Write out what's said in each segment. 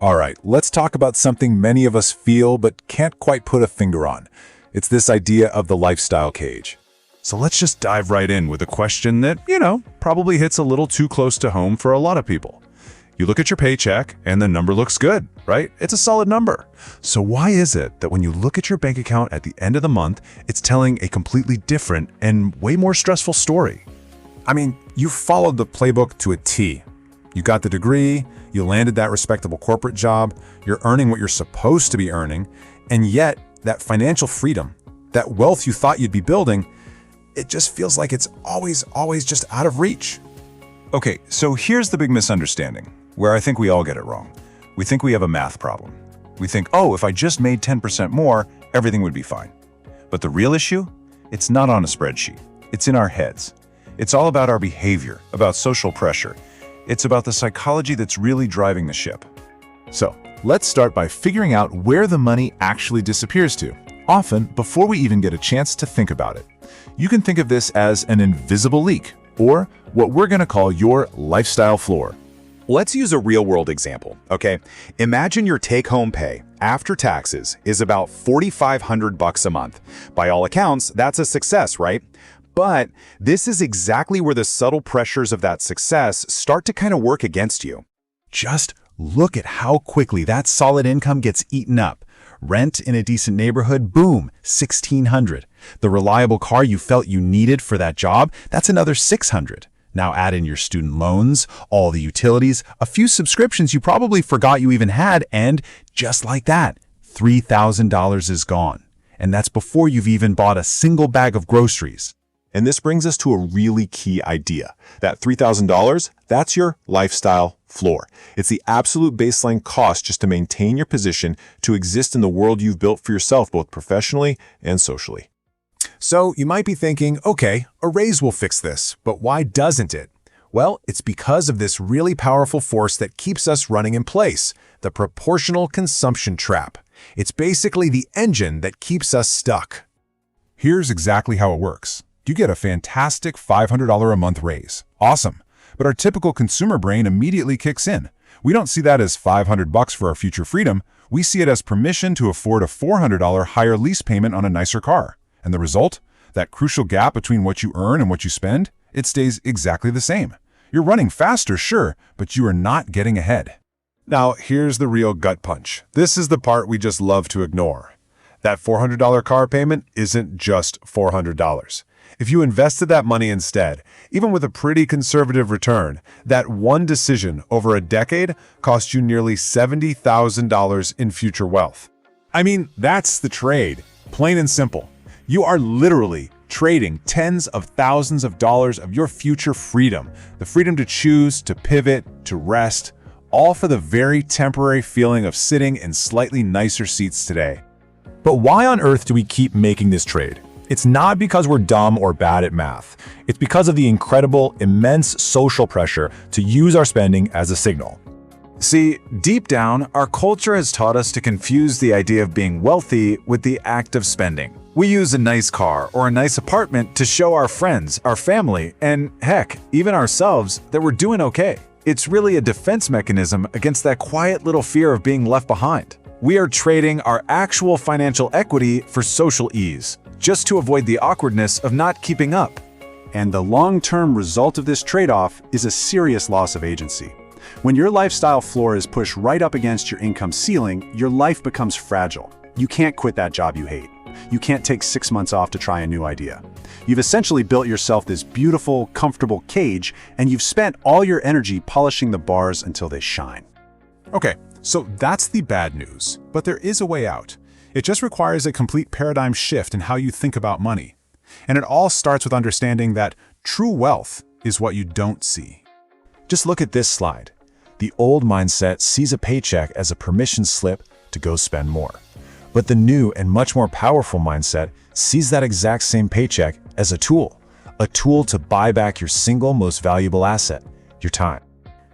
All right, let's talk about something many of us feel but can't quite put a finger on. It's this idea of the lifestyle cage. So let's just dive right in with a question that, probably hits a little too close to home for a lot of people. You look at your paycheck and the number looks good, right? It's a solid number. So why is it that when you look at your bank account at the end of the month, it's telling a completely different and way more stressful story? I mean, you followed the playbook to a T. You got the degree, you landed that respectable corporate job, you're earning what you're supposed to be earning, and yet that financial freedom, that wealth you thought you'd be building, it just feels like it's always just out of reach. Okay, so here's the big misunderstanding, where I think we all get it wrong. We think we have a math problem. We think, oh, if I just made 10% more, everything would be fine. But the real issue? It's not on a spreadsheet. It's in our heads. It's all about our behavior, about social pressure. It's about the psychology that's really driving the ship. So, let's start by figuring out where the money actually disappears to, often before we even get a chance to think about it. You can think of this as an invisible leak, or what we're going to call your lifestyle floor. Let's use a real-world example, okay? Imagine your take-home pay, after taxes, is about $4,500 a month. By all accounts, that's a success, right? But this is exactly where the subtle pressures of that success start to kind of work against you. Just look at how quickly that solid income gets eaten up. Rent in a decent neighborhood, boom, $1,600. The reliable car you felt you needed for that job, that's another $600. Now add in your student loans, all the utilities, a few subscriptions you probably forgot you even had, and just like that, $3,000 is gone. And that's before you've even bought a single bag of groceries. And this brings us to a really key idea. That $3,000, that's your lifestyle floor. It's the absolute baseline cost just to maintain your position, to exist in the world you've built for yourself, both professionally and socially. So you might be thinking, okay, a raise will fix this, but why doesn't it? Well, it's because of this really powerful force that keeps us running in place, the proportional consumption trap. It's basically the engine that keeps us stuck. Here's exactly how it works. You get a fantastic $500 a month raise. Awesome. But our typical consumer brain immediately kicks in. We don't see that as $500 for our future freedom. We see it as permission to afford a $400 higher lease payment on a nicer car. And the result? That crucial gap between what you earn and what you spend, it stays exactly the same. You're running faster, sure, but you are not getting ahead. Now, here's the real gut punch. This is the part we just love to ignore. That $400 car payment isn't just $400. If you invested that money instead, even with a pretty conservative return, that one decision over a decade cost you nearly $70,000 in future wealth. I mean, that's the trade, plain and simple. You are literally trading tens of thousands of dollars of your future freedom, the freedom to choose, to pivot, to rest, all for the very temporary feeling of sitting in slightly nicer seats today. But why on earth do we keep making this trade? It's not because we're dumb or bad at math. It's because of the incredible, immense social pressure to use our spending as a signal. See, deep down, our culture has taught us to confuse the idea of being wealthy with the act of spending. We use a nice car or a nice apartment to show our friends, our family, and heck, even ourselves that we're doing okay. It's really a defense mechanism against that quiet little fear of being left behind. We are trading our actual financial equity for social ease, just to avoid the awkwardness of not keeping up. And the long-term result of this trade-off is a serious loss of agency. When your lifestyle floor is pushed right up against your income ceiling, your life becomes fragile. You can't quit that job you hate. You can't take 6 months off to try a new idea. You've essentially built yourself this beautiful, comfortable cage, and you've spent all your energy polishing the bars until they shine. Okay, so that's the bad news, but there is a way out. It just requires a complete paradigm shift in how you think about money. And it all starts with understanding that true wealth is what you don't see. Just look at this slide. The old mindset sees a paycheck as a permission slip to go spend more. But the new and much more powerful mindset sees that exact same paycheck as a tool to buy back your single most valuable asset, your time.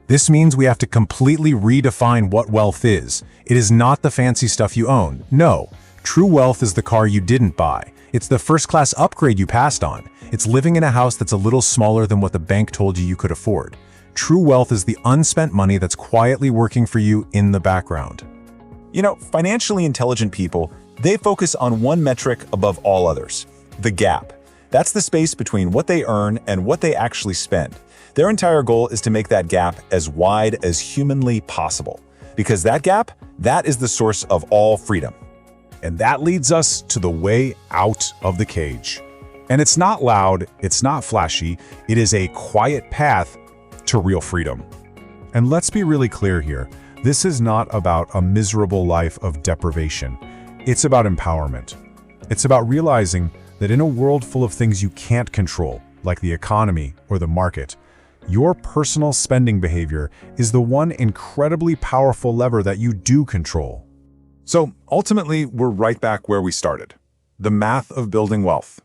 This means we have to completely redefine what wealth is. It is not the fancy stuff you own. No, true wealth is the car you didn't buy. It's the first-class upgrade you passed on. It's living in a house that's a little smaller than what the bank told you could afford. True wealth is the unspent money that's quietly working for you in the background. Financially intelligent people, they focus on one metric above all others: the gap. That's the space between what they earn and what they actually spend. Their entire goal is to make that gap as wide as humanly possible. Because that gap, that is the source of all freedom. And that leads us to the way out of the cage. And it's not loud, it's not flashy, it is a quiet path to real freedom. And let's be really clear here. This is not about a miserable life of deprivation. It's about empowerment. It's about realizing that in a world full of things you can't control, like the economy or the market, your personal spending behavior is the one incredibly powerful lever that you do control. So ultimately, we're right back where we started. The math of building wealth.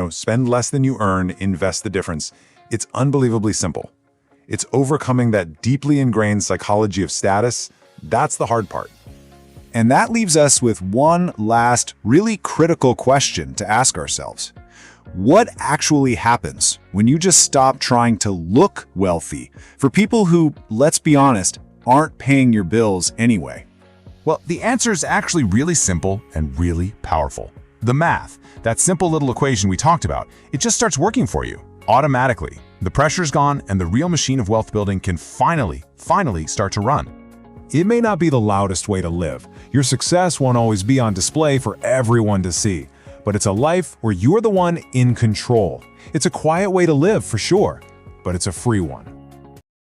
Spend less than you earn, invest the difference. It's unbelievably simple. It's overcoming that deeply ingrained psychology of status. That's the hard part. And that leaves us with one last, really critical question to ask ourselves. What actually happens when you just stop trying to look wealthy for people who, let's be honest, aren't paying your bills anyway? Well, the answer is actually really simple and really powerful. The math, that simple little equation we talked about, it just starts working for you automatically. The pressure's gone and the real machine of wealth building can finally start to run. It may not be the loudest way to live. Your success won't always be on display for everyone to see. But it's a life where you're the one in control. It's a quiet way to live for sure, but it's a free one.